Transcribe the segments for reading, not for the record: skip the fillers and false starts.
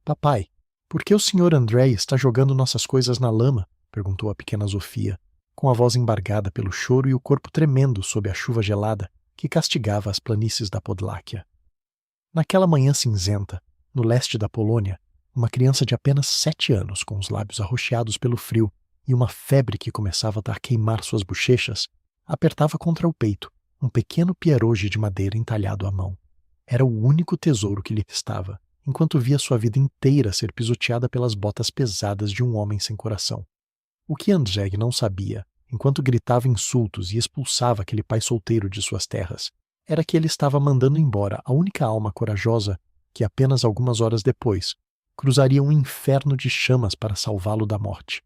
Papai, por que o Sr. Andrei está jogando nossas coisas na lama? Perguntou a pequena Zofia, com a voz embargada pelo choro e o corpo tremendo sob a chuva gelada que castigava as planícies da Podláquia. Naquela manhã cinzenta, no leste da Polônia, uma criança de apenas 7 anos, com os lábios arroxeados pelo frio e uma febre que começava a queimar suas bochechas, apertava contra o peito um pequeno pierogi de madeira entalhado à mão. Era o único tesouro que lhe restava, enquanto via sua vida inteira ser pisoteada pelas botas pesadas de um homem sem coração. O que Andrzej não sabia, enquanto gritava insultos e expulsava aquele pai solteiro de suas terras, era que ele estava mandando embora a única alma corajosa que, apenas algumas horas depois, cruzaria um inferno de chamas para salvá-lo da morte.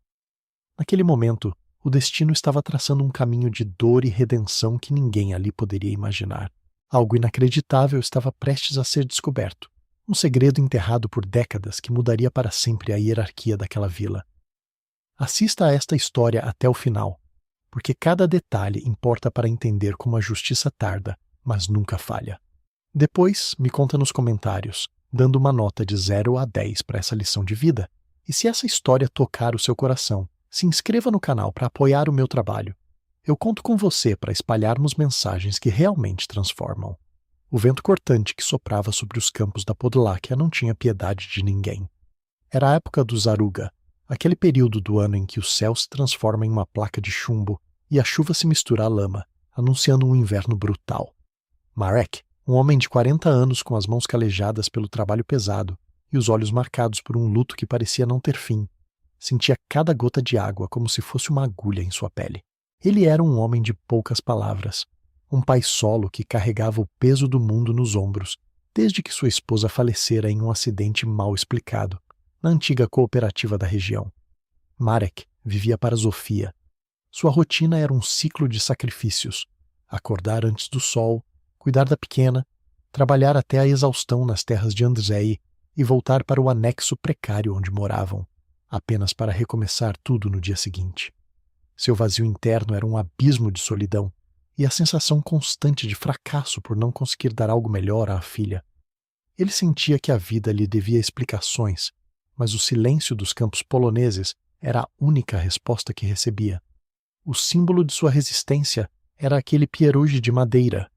Naquele momento, o destino estava traçando um caminho de dor e redenção que ninguém ali poderia imaginar. Algo inacreditável estava prestes a ser descoberto. Um segredo enterrado por décadas que mudaria para sempre a hierarquia daquela vila. Assista a esta história até o final, porque cada detalhe importa para entender como a justiça tarda, mas nunca falha. Depois, me conta nos comentários, dando uma nota de 0 a 10 para essa lição de vida. E se essa história tocar o seu coração, se inscreva no canal para apoiar o meu trabalho. Eu conto com você para espalharmos mensagens que realmente transformam. O vento cortante que soprava sobre os campos da Podláquia não tinha piedade de ninguém. Era a época do Zaruga, aquele período do ano em que o céu se transforma em uma placa de chumbo e a chuva se mistura à lama, anunciando um inverno brutal. Marek, um homem de 40 anos com as mãos calejadas pelo trabalho pesado e os olhos marcados por um luto que parecia não ter fim, sentia cada gota de água como se fosse uma agulha em sua pele. Ele era um homem de poucas palavras, um pai solo que carregava o peso do mundo nos ombros, desde que sua esposa falecera em um acidente mal explicado, na antiga cooperativa da região. Marek vivia para Zofia. Sua rotina era um ciclo de sacrifícios: acordar antes do sol, cuidar da pequena, trabalhar até a exaustão nas terras de Andrzej e voltar para o anexo precário onde moravam, apenas para recomeçar tudo no dia seguinte. Seu vazio interno era um abismo de solidão e a sensação constante de fracasso por não conseguir dar algo melhor à filha. Ele sentia que a vida lhe devia explicações, mas o silêncio dos campos poloneses era a única resposta que recebia. O símbolo de sua resistência era aquele pierogi de madeira.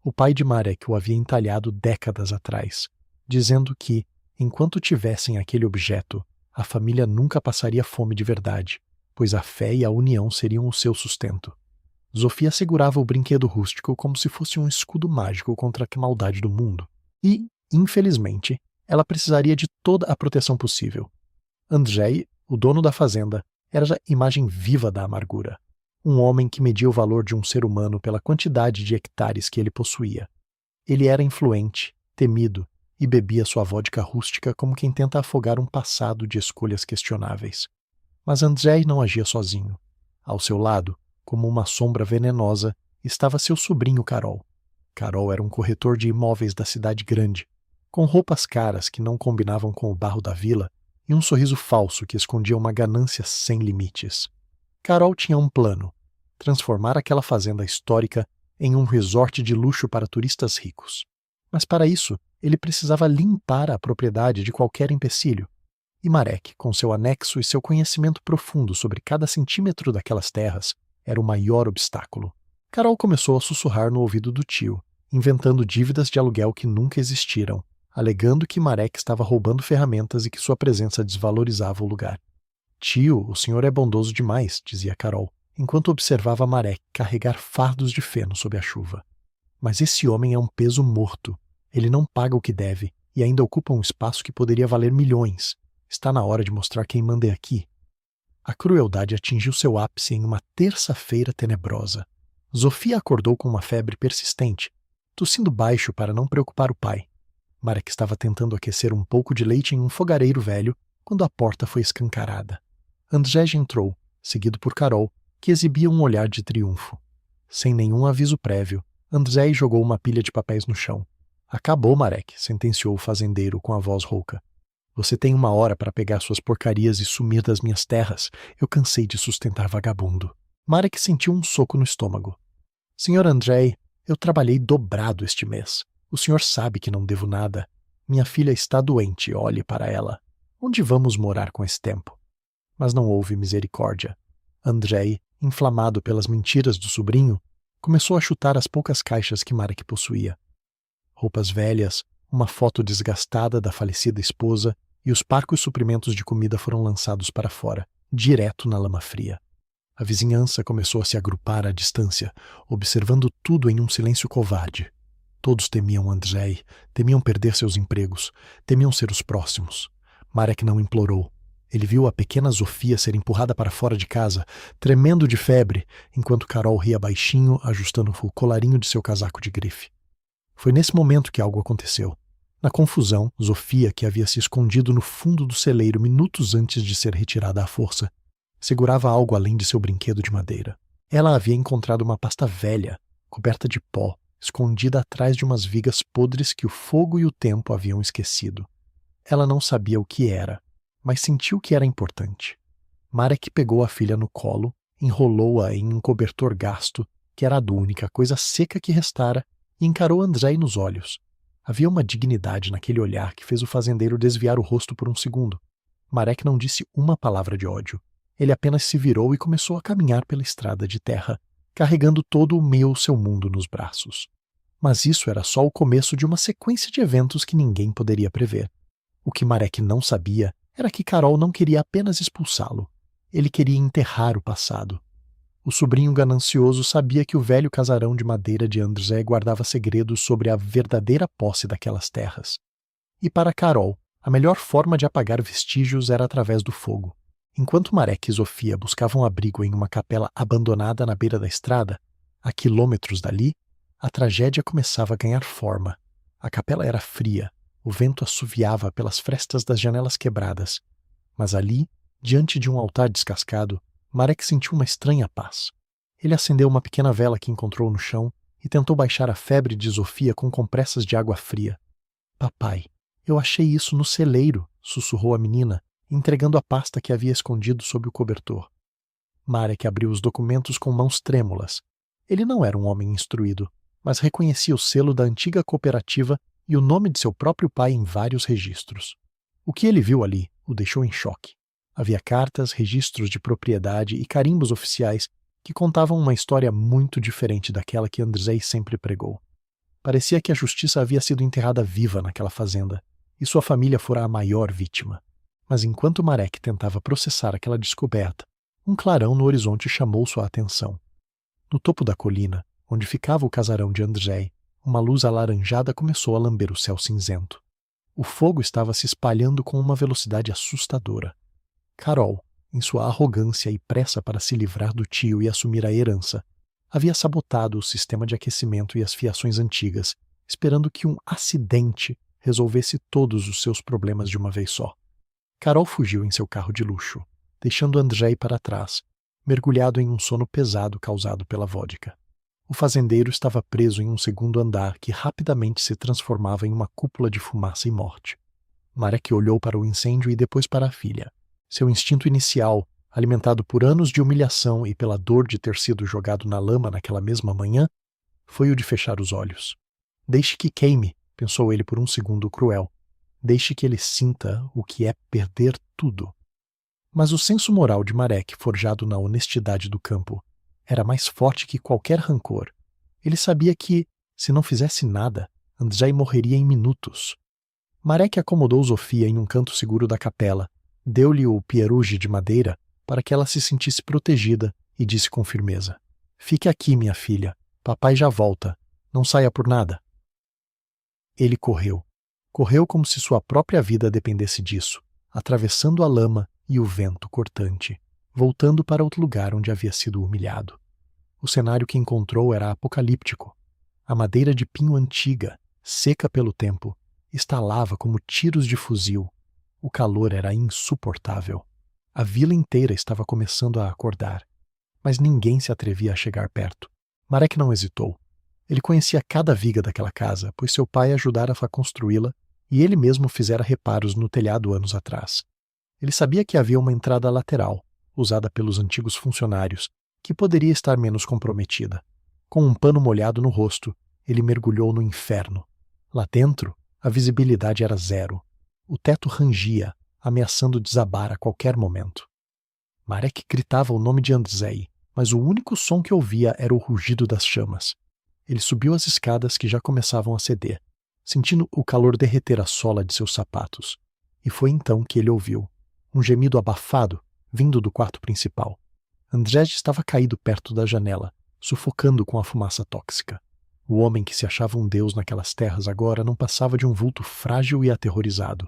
O pai de Marek o havia entalhado décadas atrás, dizendo que, enquanto tivessem aquele objeto, a família nunca passaria fome de verdade, pois a fé e a união seriam o seu sustento. Zofia segurava o brinquedo rústico como se fosse um escudo mágico contra a maldade do mundo. E, infelizmente, ela precisaria de toda a proteção possível. Andrzej, o dono da fazenda, era a imagem viva da amargura. Um homem que media o valor de um ser humano pela quantidade de hectares que ele possuía. Ele era influente, temido, e bebia sua vodka rústica como quem tenta afogar um passado de escolhas questionáveis. Mas Andrzej não agia sozinho. Ao seu lado, como uma sombra venenosa, estava seu sobrinho Karol. Karol era um corretor de imóveis da cidade grande, com roupas caras que não combinavam com o barro da vila e um sorriso falso que escondia uma ganância sem limites. Karol tinha um plano: transformar aquela fazenda histórica em um resort de luxo para turistas ricos. Mas para isso, ele precisava limpar a propriedade de qualquer empecilho. E Marek, com seu anexo e seu conhecimento profundo sobre cada centímetro daquelas terras, era o maior obstáculo. Karol começou a sussurrar no ouvido do tio, inventando dívidas de aluguel que nunca existiram, alegando que Marek estava roubando ferramentas e que sua presença desvalorizava o lugar. Tio, o senhor é bondoso demais, dizia Karol, enquanto observava Marek carregar fardos de feno sob a chuva. Mas esse homem é um peso morto. Ele não paga o que deve e ainda ocupa um espaço que poderia valer milhões. Está na hora de mostrar quem manda aqui. A crueldade atingiu seu ápice em uma terça-feira tenebrosa. Zofia acordou com uma febre persistente, tossindo baixo para não preocupar o pai. Marek estava tentando aquecer um pouco de leite em um fogareiro velho quando a porta foi escancarada. Andrzej entrou, seguido por Karol, que exibia um olhar de triunfo. Sem nenhum aviso prévio, Andrzej jogou uma pilha de papéis no chão. Acabou, Marek, sentenciou o fazendeiro com a voz rouca. Você tem 1 hora para pegar suas porcarias e sumir das minhas terras. Eu cansei de sustentar vagabundo. Marek sentiu um soco no estômago. Senhor Andrzej, eu trabalhei dobrado este mês. O senhor sabe que não devo nada. Minha filha está doente, olhe para ela. Onde vamos morar com esse tempo? Mas não houve misericórdia. Andrei, inflamado pelas mentiras do sobrinho, começou a chutar as poucas caixas que Marek possuía. Roupas velhas, uma foto desgastada da falecida esposa e os parcos suprimentos de comida foram lançados para fora, direto na lama fria. A vizinhança começou a se agrupar à distância, observando tudo em um silêncio covarde. Todos temiam Andrei, temiam perder seus empregos, temiam ser os próximos. Marek não implorou. Ele viu a pequena Zofia ser empurrada para fora de casa, tremendo de febre, enquanto Carol ria baixinho, ajustando o colarinho de seu casaco de grife. Foi nesse momento que algo aconteceu. Na confusão, Zofia, que havia se escondido no fundo do celeiro minutos antes de ser retirada à força, segurava algo além de seu brinquedo de madeira. Ela havia encontrado uma pasta velha, coberta de pó, escondida atrás de umas vigas podres que o fogo e o tempo haviam esquecido. Ela não sabia o que era, mas sentiu que era importante. Marek pegou a filha no colo, enrolou-a em um cobertor gasto, que era a única coisa seca que restara, e encarou Andrei nos olhos. Havia uma dignidade naquele olhar que fez o fazendeiro desviar o rosto por um segundo. Marek não disse uma palavra de ódio. Ele apenas se virou e começou a caminhar pela estrada de terra, carregando todo o seu mundo nos braços. Mas isso era só o começo de uma sequência de eventos que ninguém poderia prever. O que Marek não sabia era que Carol não queria apenas expulsá-lo. Ele queria enterrar o passado. O sobrinho ganancioso sabia que o velho casarão de madeira de Andrzej guardava segredos sobre a verdadeira posse daquelas terras. E para Carol, a melhor forma de apagar vestígios era através do fogo. Enquanto Marek e Zofia buscavam abrigo em uma capela abandonada na beira da estrada, a quilômetros dali, a tragédia começava a ganhar forma. A capela era fria, o vento assoviava pelas frestas das janelas quebradas. Mas ali, diante de um altar descascado, Marek sentiu uma estranha paz. Ele acendeu uma pequena vela que encontrou no chão e tentou baixar a febre de Zofia com compressas de água fria. Papai, eu achei isso no celeiro, sussurrou a menina, entregando a pasta que havia escondido sob o cobertor. Marek abriu os documentos com mãos trêmulas. Ele não era um homem instruído, mas reconhecia o selo da antiga cooperativa e o nome de seu próprio pai em vários registros. O que ele viu ali o deixou em choque. Havia cartas, registros de propriedade e carimbos oficiais que contavam uma história muito diferente daquela que Andrzej sempre pregou. Parecia que a justiça havia sido enterrada viva naquela fazenda, e sua família fora a maior vítima. Mas enquanto Marek tentava processar aquela descoberta, um clarão no horizonte chamou sua atenção. No topo da colina, onde ficava o casarão de Andrzej, uma luz alaranjada começou a lamber o céu cinzento. O fogo estava se espalhando com uma velocidade assustadora. Carol, em sua arrogância e pressa para se livrar do tio e assumir a herança, havia sabotado o sistema de aquecimento e as fiações antigas, esperando que um acidente resolvesse todos os seus problemas de uma vez só. Carol fugiu em seu carro de luxo, deixando Andrzej para trás, mergulhado em um sono pesado causado pela vodka. O fazendeiro estava preso em um segundo andar que rapidamente se transformava em uma cúpula de fumaça e morte. Marek olhou para o incêndio e depois para a filha. Seu instinto inicial, alimentado por anos de humilhação e pela dor de ter sido jogado na lama naquela mesma manhã, foi o de fechar os olhos. Deixe que queime, pensou ele por um segundo cruel. Deixe que ele sinta o que é perder tudo. Mas o senso moral de Marek, forjado na honestidade do campo, era mais forte que qualquer rancor. Ele sabia que, se não fizesse nada, Andrzej morreria em minutos. Marek acomodou Zofia em um canto seguro da capela, deu-lhe o pieruge de madeira para que ela se sentisse protegida e disse com firmeza: "Fique aqui, minha filha. Papai já volta. Não saia por nada." Ele correu. Correu como se sua própria vida dependesse disso, atravessando a lama e o vento cortante, voltando para outro lugar onde havia sido humilhado. O cenário que encontrou era apocalíptico. A madeira de pinho antiga, seca pelo tempo, estalava como tiros de fuzil. O calor era insuportável. A vila inteira estava começando a acordar, mas ninguém se atrevia a chegar perto. Marek não hesitou. Ele conhecia cada viga daquela casa, pois seu pai ajudara a construí-la e ele mesmo fizera reparos no telhado anos atrás. Ele sabia que havia uma entrada lateral, usada pelos antigos funcionários, que poderia estar menos comprometida. Com um pano molhado no rosto, ele mergulhou no inferno. Lá dentro, a visibilidade era zero. O teto rangia, ameaçando desabar a qualquer momento. Marek gritava o nome de Andrzej, mas o único som que ouvia era o rugido das chamas. Ele subiu as escadas que já começavam a ceder, sentindo o calor derreter a sola de seus sapatos. E foi então que ele ouviu um gemido abafado vindo do quarto principal. Andrzej estava caído perto da janela, sufocando com a fumaça tóxica. O homem que se achava um deus naquelas terras agora não passava de um vulto frágil e aterrorizado.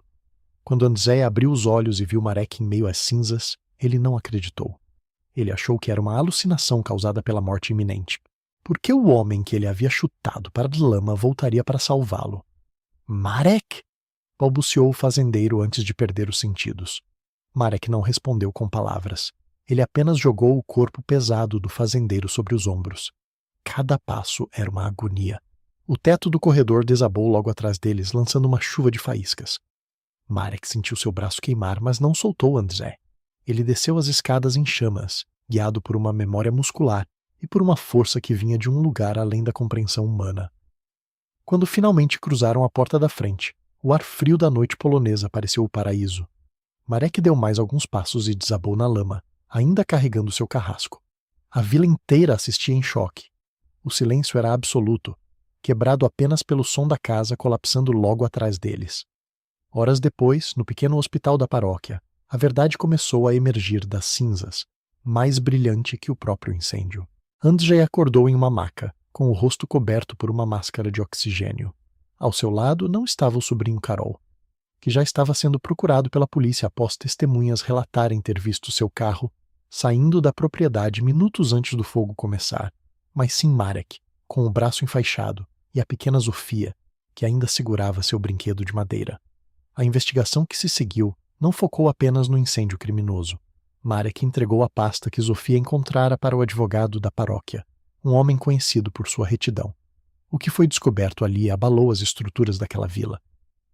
Quando Andrzej abriu os olhos e viu Marek em meio às cinzas, ele não acreditou. Ele achou que era uma alucinação causada pela morte iminente. Por que o homem que ele havia chutado para a lama voltaria para salvá-lo? Marek! Balbuciou o fazendeiro antes de perder os sentidos. Marek não respondeu com palavras. Ele apenas jogou o corpo pesado do fazendeiro sobre os ombros. Cada passo era uma agonia. O teto do corredor desabou logo atrás deles, lançando uma chuva de faíscas. Marek sentiu seu braço queimar, mas não soltou Andrzej. Ele desceu as escadas em chamas, guiado por uma memória muscular e por uma força que vinha de um lugar além da compreensão humana. Quando finalmente cruzaram a porta da frente, o ar frio da noite polonesa pareceu o paraíso. Marek deu mais alguns passos e desabou na lama, ainda carregando seu carrasco. A vila inteira assistia em choque. O silêncio era absoluto, quebrado apenas pelo som da casa colapsando logo atrás deles. Horas depois, no pequeno hospital da paróquia, a verdade começou a emergir das cinzas, mais brilhante que o próprio incêndio. Andrzej acordou em uma maca, com o rosto coberto por uma máscara de oxigênio. Ao seu lado não estava o sobrinho Karol, que já estava sendo procurado pela polícia após testemunhas relatarem ter visto seu carro saindo da propriedade minutos antes do fogo começar, mas sim Marek, com o braço enfaixado, e a pequena Zofia, que ainda segurava seu brinquedo de madeira. A investigação que se seguiu não focou apenas no incêndio criminoso. Marek entregou a pasta que Zofia encontrara para o advogado da paróquia, um homem conhecido por sua retidão. O que foi descoberto ali abalou as estruturas daquela vila.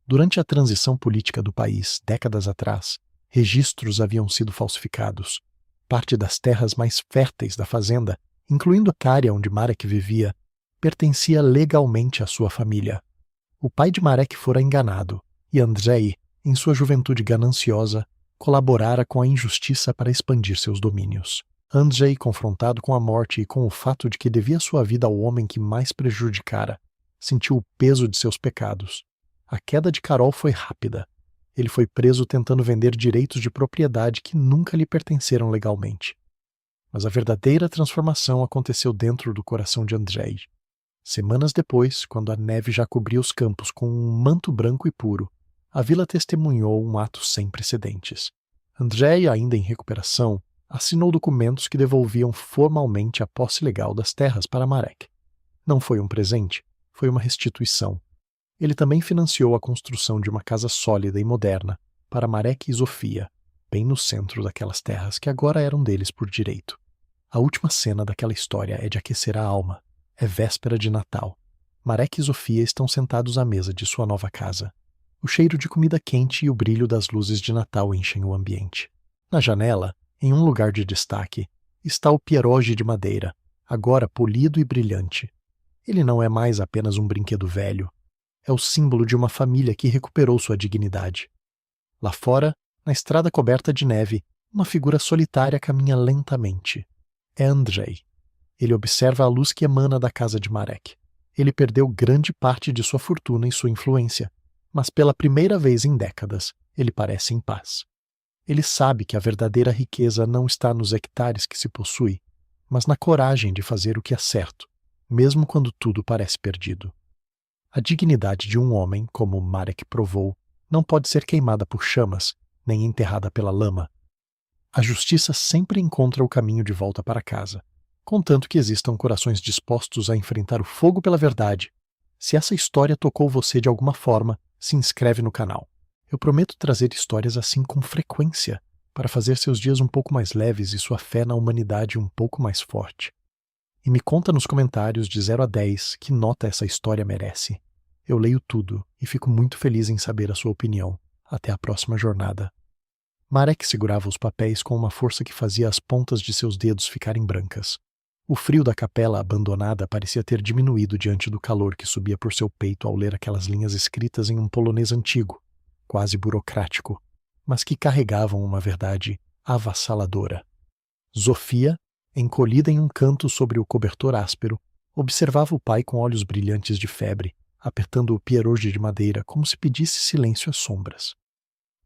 Durante a transição política do país, décadas atrás, registros haviam sido falsificados. Parte das terras mais férteis da fazenda, incluindo a área onde Marek vivia, pertencia legalmente à sua família. O pai de Marek fora enganado, e Andrzej, em sua juventude gananciosa, colaborara com a injustiça para expandir seus domínios. Andrzej, confrontado com a morte e com o fato de que devia sua vida ao homem que mais prejudicara, sentiu o peso de seus pecados. A queda de Karol foi rápida. Ele foi preso tentando vender direitos de propriedade que nunca lhe pertenceram legalmente. Mas a verdadeira transformação aconteceu dentro do coração de Andrzej. Semanas depois, quando a neve já cobria os campos com um manto branco e puro, a vila testemunhou um ato sem precedentes. Andrzej, ainda em recuperação, assinou documentos que devolviam formalmente a posse legal das terras para Marek. Não foi um presente, foi uma restituição. Ele também financiou a construção de uma casa sólida e moderna para Marek e Zofia, bem no centro daquelas terras que agora eram deles por direito. A última cena daquela história é de aquecer a alma. É véspera de Natal. Marek e Zofia estão sentados à mesa de sua nova casa. O cheiro de comida quente e o brilho das luzes de Natal enchem o ambiente. Na janela, em um lugar de destaque, está o pierogi de madeira, agora polido e brilhante. Ele não é mais apenas um brinquedo velho. É o símbolo de uma família que recuperou sua dignidade. Lá fora, na estrada coberta de neve, uma figura solitária caminha lentamente. É Andrzej. Ele observa a luz que emana da casa de Marek. Ele perdeu grande parte de sua fortuna e sua influência, mas pela primeira vez em décadas, ele parece em paz. Ele sabe que a verdadeira riqueza não está nos hectares que se possui, mas na coragem de fazer o que é certo, mesmo quando tudo parece perdido. A dignidade de um homem, como Marek provou, não pode ser queimada por chamas, nem enterrada pela lama. A justiça sempre encontra o caminho de volta para casa, contanto que existam corações dispostos a enfrentar o fogo pela verdade. Se essa história tocou você de alguma forma, se inscreve no canal. Eu prometo trazer histórias assim com frequência, para fazer seus dias um pouco mais leves e sua fé na humanidade um pouco mais forte. E me conta nos comentários de 0 a 10 que nota essa história merece. Eu leio tudo e fico muito feliz em saber a sua opinião. Até a próxima jornada. Marek segurava os papéis com uma força que fazia as pontas de seus dedos ficarem brancas. O frio da capela abandonada parecia ter diminuído diante do calor que subia por seu peito ao ler aquelas linhas escritas em um polonês antigo, quase burocrático. mas que carregavam uma verdade avassaladora. Zofia, encolhida em um canto sobre o cobertor áspero, observava o pai com olhos brilhantes de febre, apertando o pierogi de madeira como se pedisse silêncio às sombras.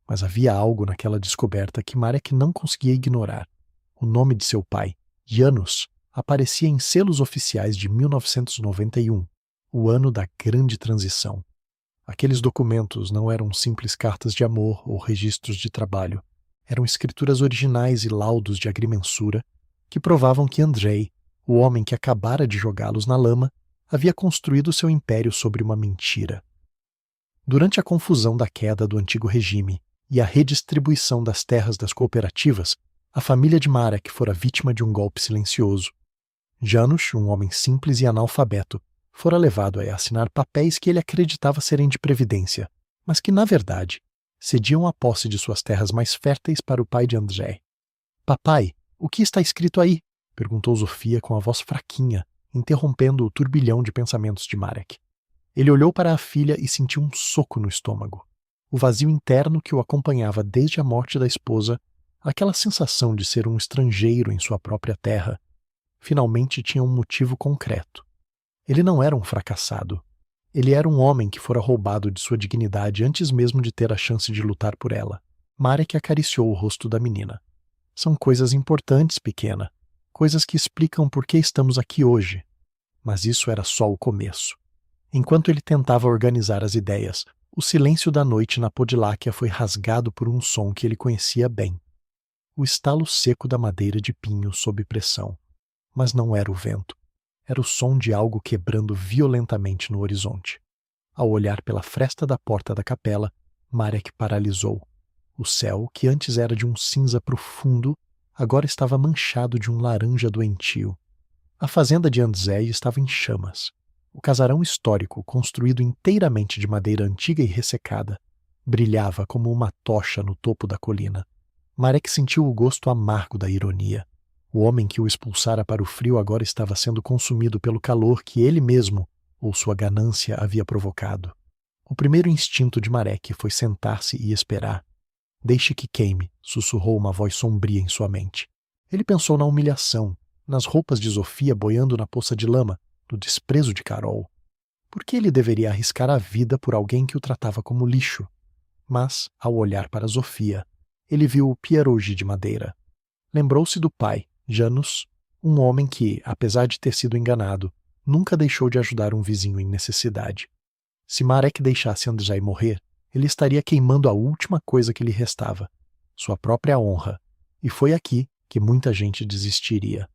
Mas havia algo naquela descoberta que Marek não conseguia ignorar. O nome de seu pai, Janusz, aparecia em selos oficiais de 1991, o ano da Grande Transição. Aqueles documentos não eram simples cartas de amor ou registros de trabalho. Eram escrituras originais e laudos de agrimensura que provavam que Andrzej, o homem que acabara de jogá-los na lama, havia construído seu império sobre uma mentira. Durante a confusão da queda do antigo regime e a redistribuição das terras das cooperativas, a família de Marek fora vítima de um golpe silencioso. Janusz, um homem simples e analfabeto, fora levado a assinar papéis que ele acreditava serem de previdência, mas que, na verdade, cediam a posse de suas terras mais férteis para o pai de Andrzej. Papai, o que está escrito aí? Perguntou Zofia com a voz fraquinha, interrompendo o turbilhão de pensamentos de Marek. Ele olhou para a filha e sentiu um soco no estômago. O vazio interno que o acompanhava desde a morte da esposa, aquela sensação de ser um estrangeiro em sua própria terra, finalmente tinha um motivo concreto. Ele não era um fracassado. Ele era um homem que fora roubado de sua dignidade antes mesmo de ter a chance de lutar por ela. Marek acariciou o rosto da menina. São coisas importantes, pequena. Coisas que explicam por que estamos aqui hoje. Mas isso era só o começo. Enquanto ele tentava organizar as ideias, o silêncio da noite na Podláquia foi rasgado por um som que ele conhecia bem. O estalo seco da madeira de pinho sob pressão. Mas não era o vento. Era o som de algo quebrando violentamente no horizonte. Ao olhar pela fresta da porta da capela, Marek paralisou. O céu, que antes era de um cinza profundo, agora estava manchado de um laranja doentio. A fazenda de Andrzej estava em chamas. O casarão histórico, construído inteiramente de madeira antiga e ressecada, brilhava como uma tocha no topo da colina. Marek sentiu o gosto amargo da ironia. O homem que o expulsara para o frio agora estava sendo consumido pelo calor que ele mesmo, ou sua ganância, havia provocado. O primeiro instinto de Marek foi sentar-se e esperar. Deixe que queime, sussurrou uma voz sombria em sua mente. Ele pensou na humilhação, nas roupas de Zofia boiando na poça de lama, no desprezo de Carol. Por que ele deveria arriscar a vida por alguém que o tratava como lixo? Mas, ao olhar para Zofia, ele viu o pierogi de madeira. Lembrou-se do pai, Janusz, um homem que, apesar de ter sido enganado, nunca deixou de ajudar um vizinho em necessidade. Se Marek deixasse Andrzej morrer, ele estaria queimando a última coisa que lhe restava, sua própria honra, e foi aqui que muita gente desistiria.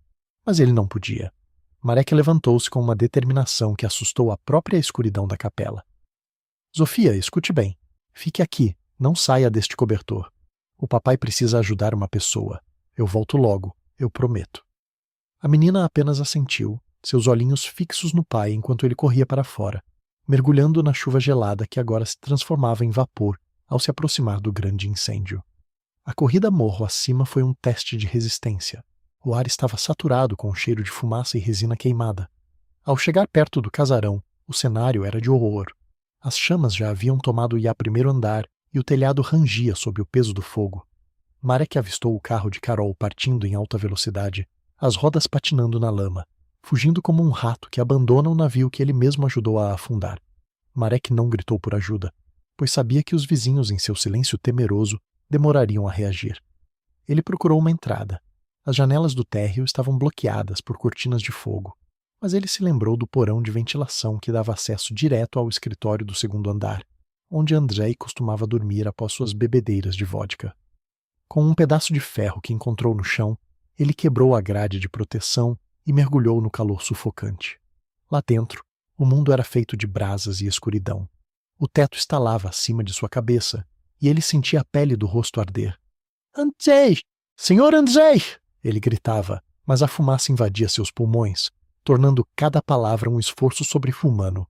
Mas ele não podia. Marek levantou-se com uma determinação que assustou a própria escuridão da capela. Zofia, escute bem. Fique aqui, não saia deste cobertor. O papai precisa ajudar uma pessoa. Eu volto logo, eu prometo. A menina apenas assentiu, seus olhinhos fixos no pai enquanto ele corria para fora, mergulhando na chuva gelada que agora se transformava em vapor ao se aproximar do grande incêndio. A corrida morro acima foi um teste de resistência. O ar estava saturado com o cheiro de fumaça e resina queimada. Ao chegar perto do casarão, o cenário era de horror. As chamas já haviam tomado o primeiro andar e o telhado rangia sob o peso do fogo. Marek avistou o carro de Carol partindo em alta velocidade, as rodas patinando na lama, fugindo como um rato que abandona o navio que ele mesmo ajudou a afundar. Marek não gritou por ajuda, pois sabia que os vizinhos, em seu silêncio temeroso, demorariam a reagir. Ele procurou uma entrada. As janelas do térreo estavam bloqueadas por cortinas de fogo, mas ele se lembrou do porão de ventilação que dava acesso direto ao escritório do segundo andar, onde Andrzej costumava dormir após suas bebedeiras de vodka. Com um pedaço de ferro que encontrou no chão, ele quebrou a grade de proteção e mergulhou no calor sufocante. Lá dentro, o mundo era feito de brasas e escuridão. O teto estalava acima de sua cabeça, e ele sentia a pele do rosto arder. Andrzej! Senhor Andrzej! Ele gritava, mas a fumaça invadia seus pulmões, tornando cada palavra um esforço sobre-humano.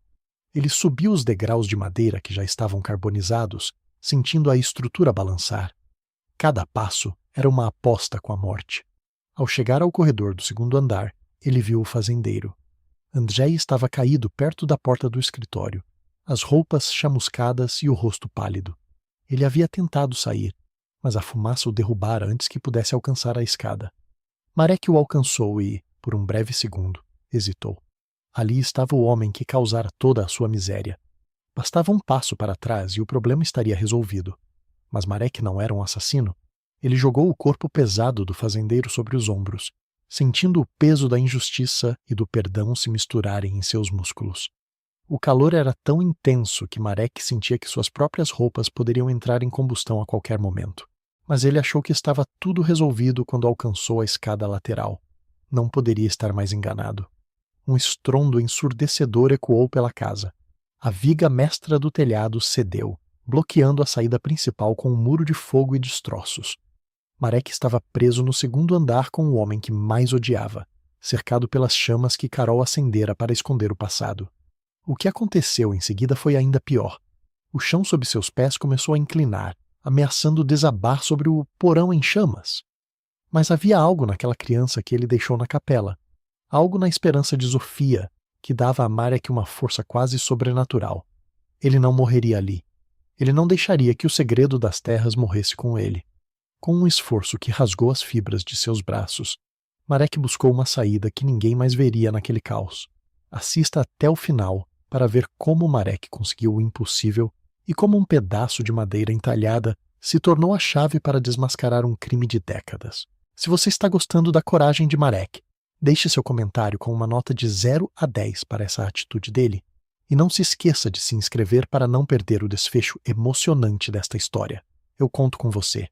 Ele subiu os degraus de madeira que já estavam carbonizados, sentindo a estrutura balançar. Cada passo era uma aposta com a morte. Ao chegar ao corredor do segundo andar, ele viu o fazendeiro. Andrzej estava caído perto da porta do escritório, as roupas chamuscadas e o rosto pálido. Ele havia tentado sair, mas a fumaça o derrubara antes que pudesse alcançar a escada. Marek o alcançou e, por um breve segundo, hesitou. Ali estava o homem que causara toda a sua miséria. Bastava um passo para trás e o problema estaria resolvido. Mas Marek não era um assassino. Ele jogou o corpo pesado do fazendeiro sobre os ombros, sentindo o peso da injustiça e do perdão se misturarem em seus músculos. O calor era tão intenso que Marek sentia que suas próprias roupas poderiam entrar em combustão a qualquer momento. Mas ele achou que estava tudo resolvido quando alcançou a escada lateral. Não poderia estar mais enganado. Um estrondo ensurdecedor ecoou pela casa. A viga mestra do telhado cedeu, bloqueando a saída principal com um muro de fogo e destroços. Marek estava preso no segundo andar com o homem que mais odiava, cercado pelas chamas que Carol acendera para esconder o passado. O que aconteceu em seguida foi ainda pior. O chão sob seus pés começou a inclinar, ameaçando desabar sobre o porão em chamas. Mas havia algo naquela criança que ele deixou na capela. Algo na esperança de Zofia, que dava a Marek uma força quase sobrenatural. Ele não morreria ali. Ele não deixaria que o segredo das terras morresse com ele. Com um esforço que rasgou as fibras de seus braços, Marek buscou uma saída que ninguém mais veria naquele caos. Assista até o final para ver como Marek conseguiu o impossível e como um pedaço de madeira entalhada se tornou a chave para desmascarar um crime de décadas. Se você está gostando da coragem de Marek, deixe seu comentário com uma nota de 0 a 10 para essa atitude dele. E não se esqueça de se inscrever para não perder o desfecho emocionante desta história. Eu conto com você.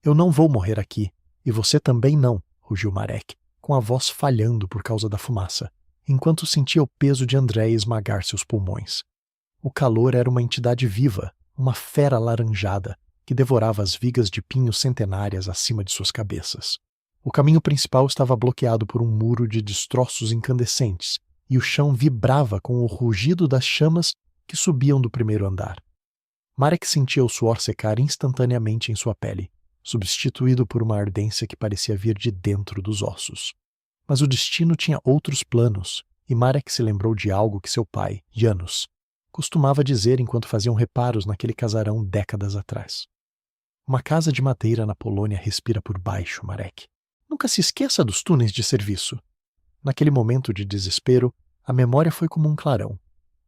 Eu não vou morrer aqui, e você também não, rugiu Marek, com a voz falhando por causa da fumaça, enquanto sentia o peso de Andrei esmagar seus pulmões. O calor era uma entidade viva, uma fera alaranjada, que devorava as vigas de pinho centenárias acima de suas cabeças. O caminho principal estava bloqueado por um muro de destroços incandescentes, e o chão vibrava com o rugido das chamas que subiam do primeiro andar. Marek sentia o suor secar instantaneamente em sua pele, substituído por uma ardência que parecia vir de dentro dos ossos. Mas o destino tinha outros planos, e Marek se lembrou de algo que seu pai, Janusz, costumava dizer enquanto faziam reparos naquele casarão décadas atrás. Uma casa de madeira na Polônia respira por baixo, Marek. Nunca se esqueça dos túneis de serviço. Naquele momento de desespero, a memória foi como um clarão.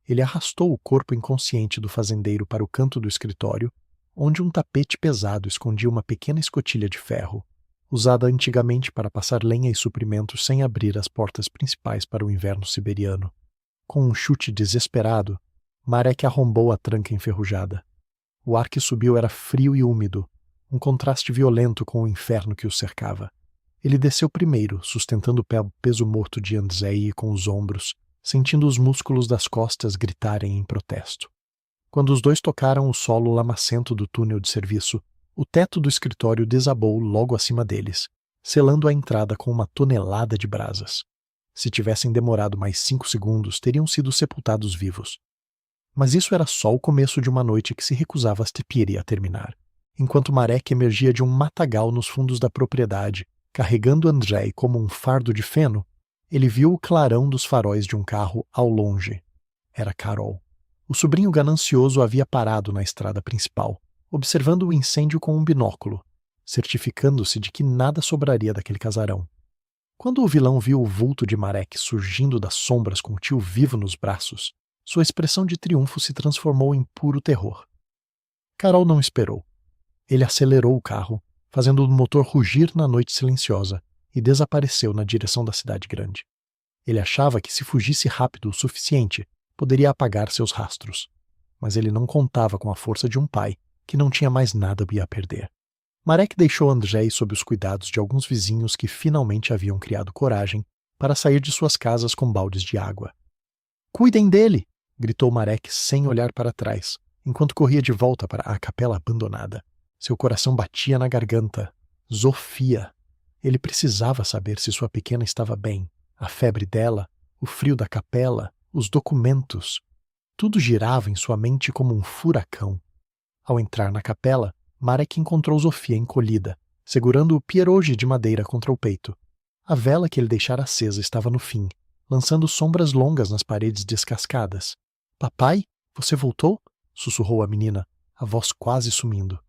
Ele arrastou o corpo inconsciente do fazendeiro para o canto do escritório, onde um tapete pesado escondia uma pequena escotilha de ferro, usada antigamente para passar lenha e suprimentos sem abrir as portas principais para o inverno siberiano. Com um chute desesperado, Marek arrombou a tranca enferrujada. O ar que subiu era frio e úmido, um contraste violento com o inferno que o cercava. Ele desceu primeiro, sustentando o peso morto de Andrzej com os ombros, sentindo os músculos das costas gritarem em protesto. Quando os dois tocaram o solo lamacento do túnel de serviço, o teto do escritório desabou logo acima deles, selando a entrada com uma tonelada de brasas. Se tivessem demorado mais 5 segundos, teriam sido sepultados vivos. Mas isso era só o começo de uma noite que se recusava a terminar. Enquanto Marek emergia de um matagal nos fundos da propriedade, carregando Andrzej como um fardo de feno, ele viu o clarão dos faróis de um carro ao longe. Era Carol. O sobrinho ganancioso havia parado na estrada principal, observando o incêndio com um binóculo, certificando-se de que nada sobraria daquele casarão. Quando o vilão viu o vulto de Marek surgindo das sombras com o tio vivo nos braços, sua expressão de triunfo se transformou em puro terror. Carol não esperou. Ele acelerou o carro, fazendo o motor rugir na noite silenciosa, e desapareceu na direção da cidade grande. Ele achava que se fugisse rápido o suficiente, poderia apagar seus rastros. Mas ele não contava com a força de um pai, que não tinha mais nada a perder. Marek deixou Andrzej sob os cuidados de alguns vizinhos que finalmente haviam criado coragem para sair de suas casas com baldes de água. "Cuidem dele!" gritou Marek sem olhar para trás, enquanto corria de volta para a capela abandonada. Seu coração batia na garganta. Zofia! Ele precisava saber se sua pequena estava bem. A febre dela, o frio da capela, os documentos. Tudo girava em sua mente como um furacão. Ao entrar na capela, Marek encontrou Zofia encolhida, segurando o pierogi de madeira contra o peito. A vela que ele deixara acesa estava no fim, lançando sombras longas nas paredes descascadas. "Papai, você voltou?" sussurrou a menina, a voz quase sumindo.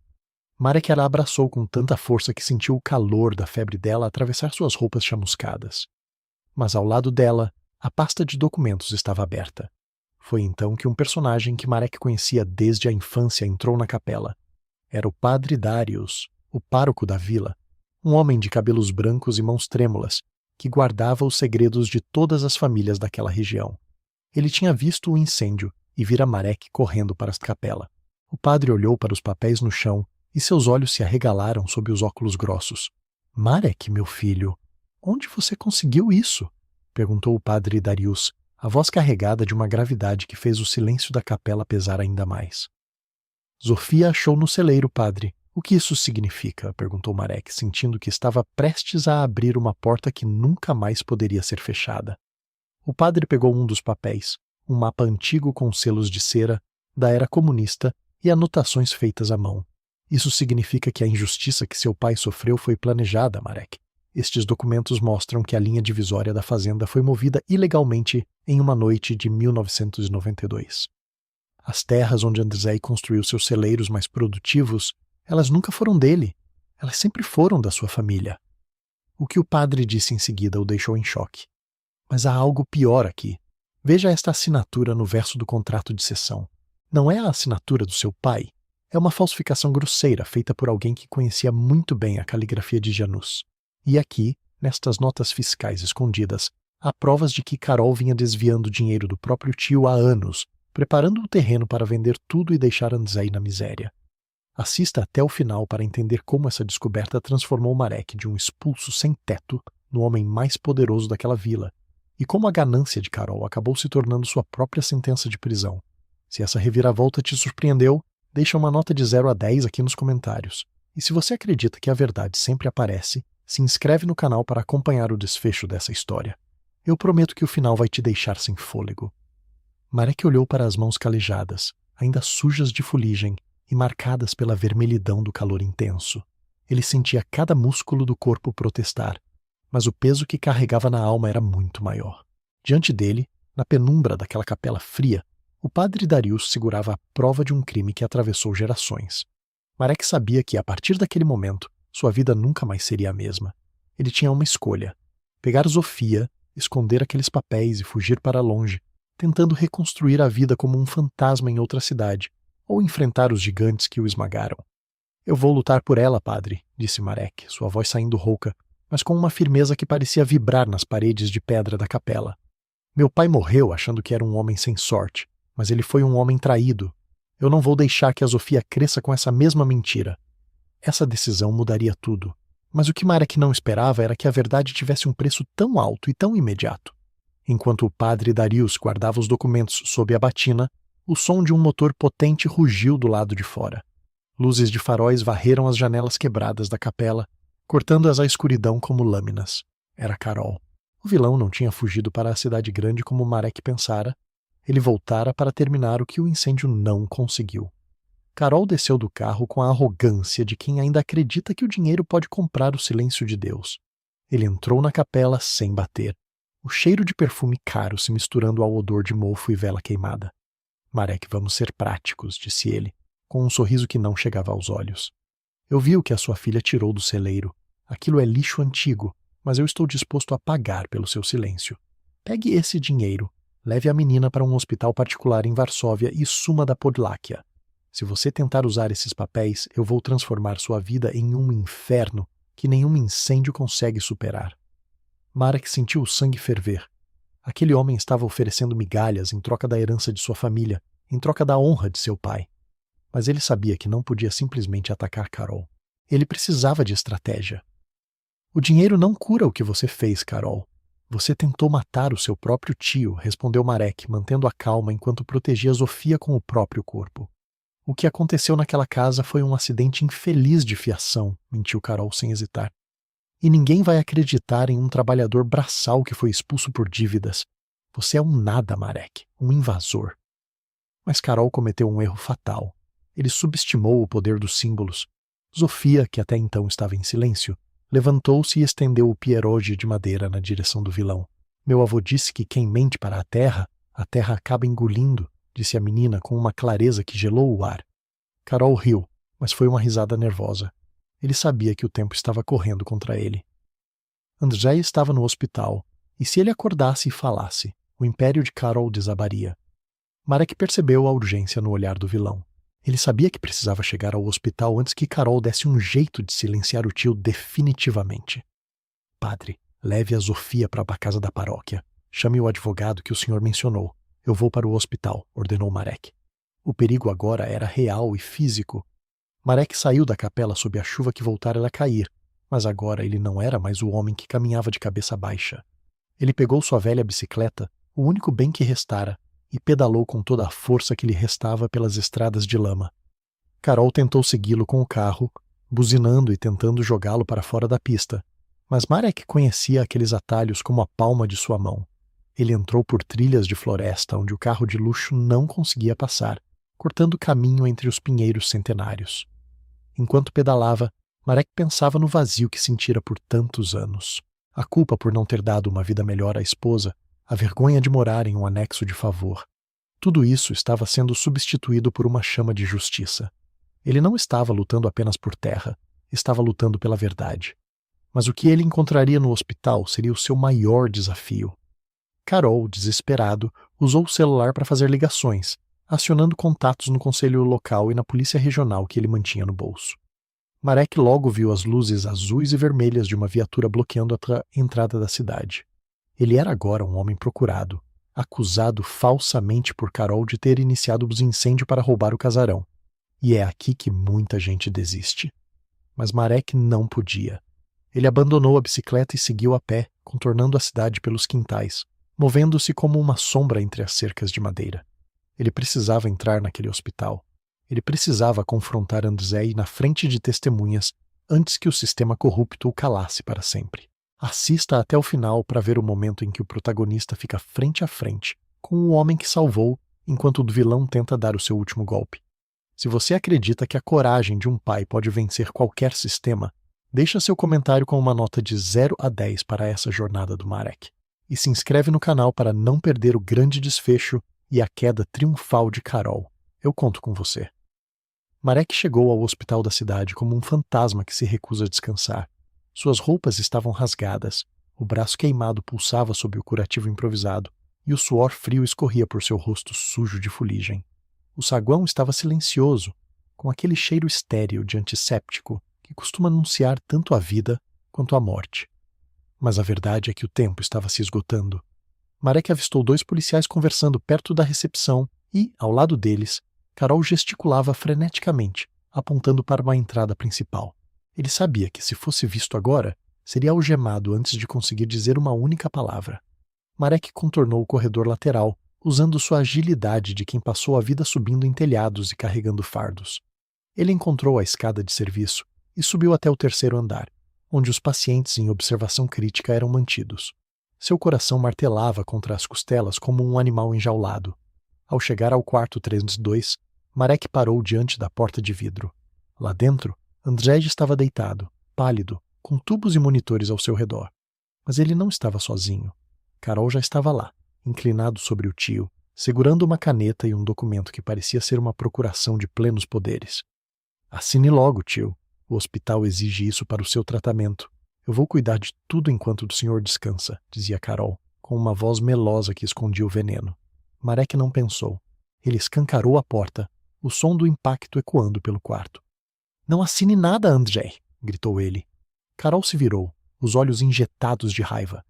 Marek a abraçou com tanta força que sentiu o calor da febre dela atravessar suas roupas chamuscadas. Mas ao lado dela, a pasta de documentos estava aberta. Foi então que um personagem que Marek conhecia desde a infância entrou na capela. Era o padre Darius, o pároco da vila, um homem de cabelos brancos e mãos trêmulas, que guardava os segredos de todas as famílias daquela região. Ele tinha visto o incêndio e vira Marek correndo para a capela. O padre olhou para os papéis no chão e seus olhos se arregalaram sob os óculos grossos. Marek, meu filho, onde você conseguiu isso? Perguntou o padre Darius, a voz carregada de uma gravidade que fez o silêncio da capela pesar ainda mais. Zofia achou no celeiro, padre. O que isso significa? Perguntou Marek, sentindo que estava prestes a abrir uma porta que nunca mais poderia ser fechada. O padre pegou um dos papéis, um mapa antigo com selos de cera, da era comunista e anotações feitas à mão. Isso significa que a injustiça que seu pai sofreu foi planejada, Marek. Estes documentos mostram que a linha divisória da fazenda foi movida ilegalmente em uma noite de 1992. As terras onde Andrzej construiu seus celeiros mais produtivos, elas nunca foram dele. Elas sempre foram da sua família. O que o padre disse em seguida o deixou em choque. Mas há algo pior aqui. Veja esta assinatura no verso do contrato de cessão. Não é a assinatura do seu pai. É uma falsificação grosseira feita por alguém que conhecia muito bem a caligrafia de Janus. E aqui, nestas notas fiscais escondidas, há provas de que Carol vinha desviando dinheiro do próprio tio há anos, preparando o terreno para vender tudo e deixar Andrzej na miséria. Assista até o final para entender como essa descoberta transformou Marek de um expulso sem teto no homem mais poderoso daquela vila, e como a ganância de Carol acabou se tornando sua própria sentença de prisão. Se essa reviravolta te surpreendeu, deixa uma nota de 0 a 10 aqui nos comentários. E se você acredita que a verdade sempre aparece, se inscreve no canal para acompanhar o desfecho dessa história. Eu prometo que o final vai te deixar sem fôlego. Marek olhou para as mãos calejadas, ainda sujas de fuligem e marcadas pela vermelhidão do calor intenso. Ele sentia cada músculo do corpo protestar, mas o peso que carregava na alma era muito maior. Diante dele, na penumbra daquela capela fria, o padre Darius segurava a prova de um crime que atravessou gerações. Marek sabia que, a partir daquele momento, sua vida nunca mais seria a mesma. Ele tinha uma escolha: pegar Zofia, esconder aqueles papéis e fugir para longe, tentando reconstruir a vida como um fantasma em outra cidade, ou enfrentar os gigantes que o esmagaram. Eu vou lutar por ela, padre, disse Marek, sua voz saindo rouca, mas com uma firmeza que parecia vibrar nas paredes de pedra da capela. Meu pai morreu achando que era um homem sem sorte, mas ele foi um homem traído. Eu não vou deixar que a Zofia cresça com essa mesma mentira. Essa decisão mudaria tudo. Mas o que Marek não esperava era que a verdade tivesse um preço tão alto e tão imediato. Enquanto o padre Darius guardava os documentos sob a batina, o som de um motor potente rugiu do lado de fora. Luzes de faróis varreram as janelas quebradas da capela, cortando-as à escuridão como lâminas. Era Carol. O vilão não tinha fugido para a cidade grande como Marek pensara. Ele voltara para terminar o que o incêndio não conseguiu. Carol desceu do carro com a arrogância de quem ainda acredita que o dinheiro pode comprar o silêncio de Deus. Ele entrou na capela sem bater, o cheiro de perfume caro se misturando ao odor de mofo e vela queimada. Marek, vamos ser práticos, disse ele, com um sorriso que não chegava aos olhos. Eu vi o que a sua filha tirou do celeiro. Aquilo é lixo antigo, mas eu estou disposto a pagar pelo seu silêncio. Pegue esse dinheiro, leve a menina para um hospital particular em Varsóvia e suma da Podláquia. Se você tentar usar esses papéis, eu vou transformar sua vida em um inferno que nenhum incêndio consegue superar. Marek sentiu o sangue ferver. Aquele homem estava oferecendo migalhas em troca da herança de sua família, em troca da honra de seu pai. Mas ele sabia que não podia simplesmente atacar Carol. Ele precisava de estratégia. O dinheiro não cura o que você fez, Carol. Você tentou matar o seu próprio tio, respondeu Marek, mantendo a calma enquanto protegia Zofia com o próprio corpo. O que aconteceu naquela casa foi um acidente infeliz de fiação, mentiu Carol sem hesitar. E ninguém vai acreditar em um trabalhador braçal que foi expulso por dívidas. Você é um nada, Marek, um invasor. Mas Carol cometeu um erro fatal. Ele subestimou o poder dos símbolos. Zofia, que até então estava em silêncio, levantou-se e estendeu o pierogi de madeira na direção do vilão. Meu avô disse que quem mente para a terra acaba engolindo, disse a menina com uma clareza que gelou o ar. Carol riu. mas foi uma risada nervosa. Ele sabia que o tempo estava correndo contra ele. Andrzej estava no hospital, e se ele acordasse e falasse, o império de Karol desabaria. Marek percebeu a urgência no olhar do vilão. Ele sabia que precisava chegar ao hospital antes que Karol desse um jeito de silenciar o tio definitivamente. Padre, leve a Zofia para a casa da paróquia. Chame o advogado que o senhor mencionou. Eu vou para o hospital, ordenou Marek. O perigo agora era real e físico. Marek saiu da capela sob a chuva que voltara a cair, mas agora ele não era mais o homem que caminhava de cabeça baixa. Ele pegou sua velha bicicleta, o único bem que restara, e pedalou com toda a força que lhe restava pelas estradas de lama. Karol tentou segui-lo com o carro, buzinando e tentando jogá-lo para fora da pista, mas Marek conhecia aqueles atalhos como a palma de sua mão. Ele entrou por trilhas de floresta onde o carro de luxo não conseguia passar, cortando caminho entre os pinheiros centenários. Enquanto pedalava, Marek pensava no vazio que sentira por tantos anos. A culpa por não ter dado uma vida melhor à esposa, a vergonha de morar em um anexo de favor. Tudo isso estava sendo substituído por uma chama de justiça. Ele não estava lutando apenas por terra, estava lutando pela verdade. Mas o que ele encontraria no hospital seria o seu maior desafio. Karol, desesperado, usou o celular para fazer ligações, acionando contatos no conselho local e na polícia regional que ele mantinha no bolso. Marek logo viu as luzes azuis e vermelhas de uma viatura bloqueando a entrada da cidade. Ele era agora um homem procurado, acusado falsamente por Karol de ter iniciado os incêndios para roubar o casarão. E é aqui que muita gente desiste. Mas Marek não podia. Ele abandonou a bicicleta e seguiu a pé, contornando a cidade pelos quintais, movendo-se como uma sombra entre as cercas de madeira. Ele precisava entrar naquele hospital. Ele precisava confrontar Andrzej na frente de testemunhas antes que o sistema corrupto o calasse para sempre. Assista até o final para ver o momento em que o protagonista fica frente a frente com o homem que salvou enquanto o vilão tenta dar o seu último golpe. Se você acredita que a coragem de um pai pode vencer qualquer sistema, deixa seu comentário com uma nota de 0 a 10 para essa jornada do Marek. E se inscreve no canal para não perder o grande desfecho e a queda triunfal de Karol. Eu conto com você. Marek chegou ao hospital da cidade como um fantasma que se recusa a descansar. Suas roupas estavam rasgadas, o braço queimado pulsava sob o curativo improvisado, e o suor frio escorria por seu rosto sujo de fuligem. O saguão estava silencioso, com aquele cheiro estéril de antisséptico que costuma anunciar tanto a vida quanto a morte. Mas a verdade é que o tempo estava se esgotando. Marek avistou 2 policiais conversando perto da recepção e, ao lado deles, Karol gesticulava freneticamente, apontando para uma entrada principal. Ele sabia que, se fosse visto agora, seria algemado antes de conseguir dizer uma única palavra. Marek contornou o corredor lateral, usando sua agilidade de quem passou a vida subindo em telhados e carregando fardos. Ele encontrou a escada de serviço e subiu até o 3º andar, onde os pacientes em observação crítica eram mantidos. Seu coração martelava contra as costelas como um animal enjaulado. Ao chegar ao quarto 302, Marek parou diante da porta de vidro. Lá dentro, Andrzej estava deitado, pálido, com tubos e monitores ao seu redor. Mas ele não estava sozinho. Karol já estava lá, inclinado sobre o tio, segurando uma caneta e um documento que parecia ser uma procuração de plenos poderes. Assine logo, tio. O hospital exige isso para o seu tratamento. Eu vou cuidar de tudo enquanto o senhor descansa, dizia Karol, com uma voz melosa que escondia o veneno. Marek não pensou. Ele escancarou a porta, o som do impacto ecoando pelo quarto. Não assine nada, Andrzej, gritou ele. Karol se virou, os olhos injetados de raiva.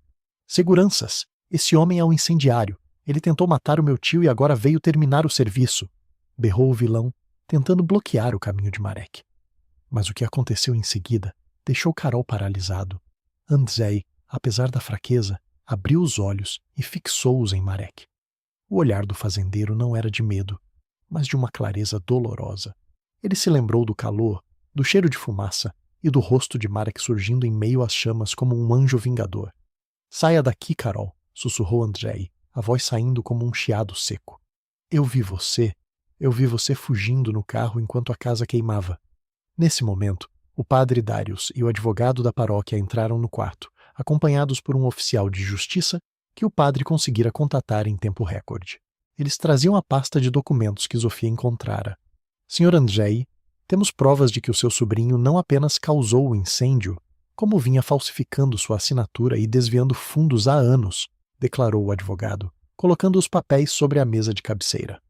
Seguranças! Esse homem é um incendiário. Ele tentou matar o meu tio e agora veio terminar o serviço. Berrou o vilão, tentando bloquear o caminho de Marek. Mas o que aconteceu em seguida deixou Karol paralisado. Andrzej, apesar da fraqueza, abriu os olhos e fixou-os em Marek. O olhar do fazendeiro não era de medo, mas de uma clareza dolorosa. Ele se lembrou do calor, do cheiro de fumaça e do rosto de Marek surgindo em meio às chamas como um anjo vingador. Saia daqui, Karol, sussurrou Andrzej, a voz saindo como um chiado seco. Eu vi você fugindo no carro enquanto a casa queimava. Nesse momento, o padre Darius e o advogado da paróquia entraram no quarto, acompanhados por um oficial de justiça que o padre conseguira contatar em tempo recorde. Eles traziam a pasta de documentos que Zofia encontrara. Sr. Andrzej, Temos provas de que o seu sobrinho não apenas causou o incêndio, como vinha falsificando sua assinatura e desviando fundos há anos, declarou o advogado, colocando os papéis sobre a mesa de cabeceira.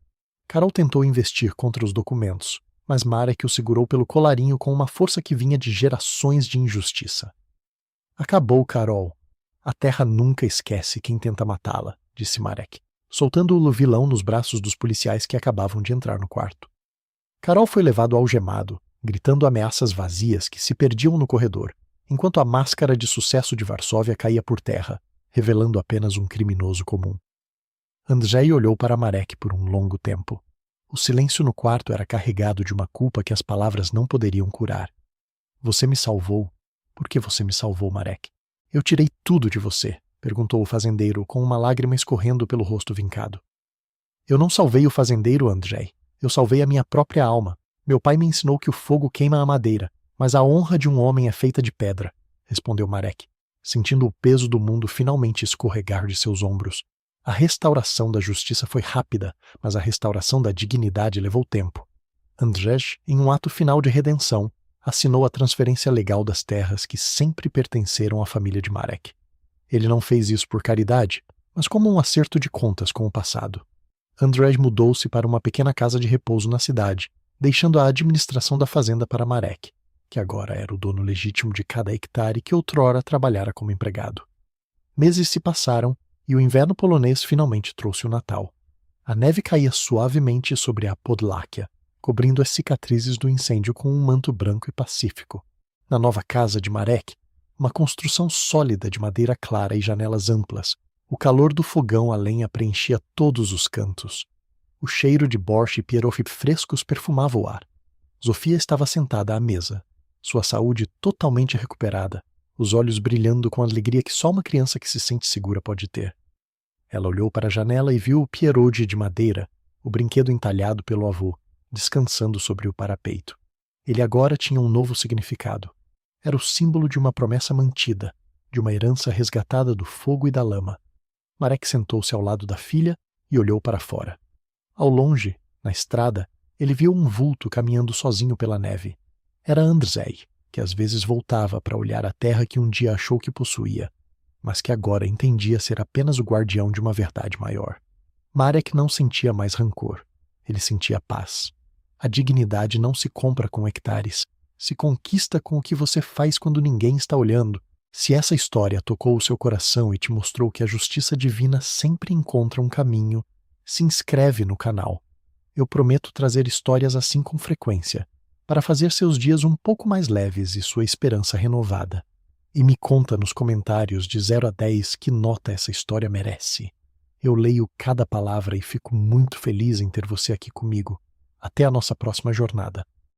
Carol tentou investir contra os documentos, mas Marek o segurou pelo colarinho com uma força que vinha de gerações de injustiça. Acabou, Carol. A terra nunca esquece quem tenta matá-la, disse Marek, soltando o vilão nos braços dos policiais que acabavam de entrar no quarto. Carol foi levado algemado, gritando ameaças vazias que se perdiam no corredor, enquanto a máscara de sucesso de Varsóvia caía por terra, revelando apenas um criminoso comum. Andrzej olhou para Marek por um longo tempo. O silêncio no quarto era carregado de uma culpa que as palavras não poderiam curar. Você me salvou. Por que você me salvou, Marek? Eu tirei tudo de você, perguntou o fazendeiro, com uma lágrima escorrendo pelo rosto vincado. Eu não salvei o fazendeiro, Andrzej. Eu salvei a minha própria alma. Meu pai me ensinou que o fogo queima a madeira, mas a honra de um homem é feita de pedra, respondeu Marek, sentindo o peso do mundo finalmente escorregar de seus ombros. A restauração da justiça foi rápida, mas a restauração da dignidade levou tempo. Andrzej, em um ato final de redenção, assinou a transferência legal das terras que sempre pertenceram à família de Marek. Ele não fez isso por caridade, mas como um acerto de contas com o passado. Andrzej mudou-se para uma pequena casa de repouso na cidade, deixando a administração da fazenda para Marek, que agora era o dono legítimo de cada hectare que outrora trabalhara como empregado. Meses se passaram e o inverno polonês finalmente trouxe o Natal. A neve caía suavemente sobre a Podláquia, cobrindo as cicatrizes do incêndio com um manto branco e pacífico. Na nova casa de Marek, uma construção sólida de madeira clara e janelas amplas, o calor do fogão a lenha preenchia todos os cantos. O cheiro de borscht e pierogi frescos perfumava o ar. Zofia estava sentada à mesa, sua saúde totalmente recuperada, os olhos brilhando com a alegria que só uma criança que se sente segura pode ter. Ela olhou para a janela e viu o pierogi de madeira, o brinquedo entalhado pelo avô, descansando sobre o parapeito. Ele agora tinha um novo significado. Era o símbolo de uma promessa mantida, de uma herança resgatada do fogo e da lama. Marek sentou-se ao lado da filha e olhou para fora. Ao longe, na estrada, ele viu um vulto caminhando sozinho pela neve. Era Andrzej, que às vezes voltava para olhar a terra que um dia achou que possuía, mas que agora entendia ser apenas o guardião de uma verdade maior. Marek não sentia mais rancor. Ele sentia paz. A dignidade não se compra com hectares, se conquista com o que você faz quando ninguém está olhando. Se essa história tocou o seu coração e te mostrou que a justiça divina sempre encontra um caminho, se inscreve no canal. Eu prometo trazer histórias assim com frequência, para fazer seus dias um pouco mais leves e sua esperança renovada. E me conta nos comentários de 0 a 10 que nota essa história merece. Eu leio cada palavra e fico muito feliz em ter você aqui comigo. Até a nossa próxima jornada.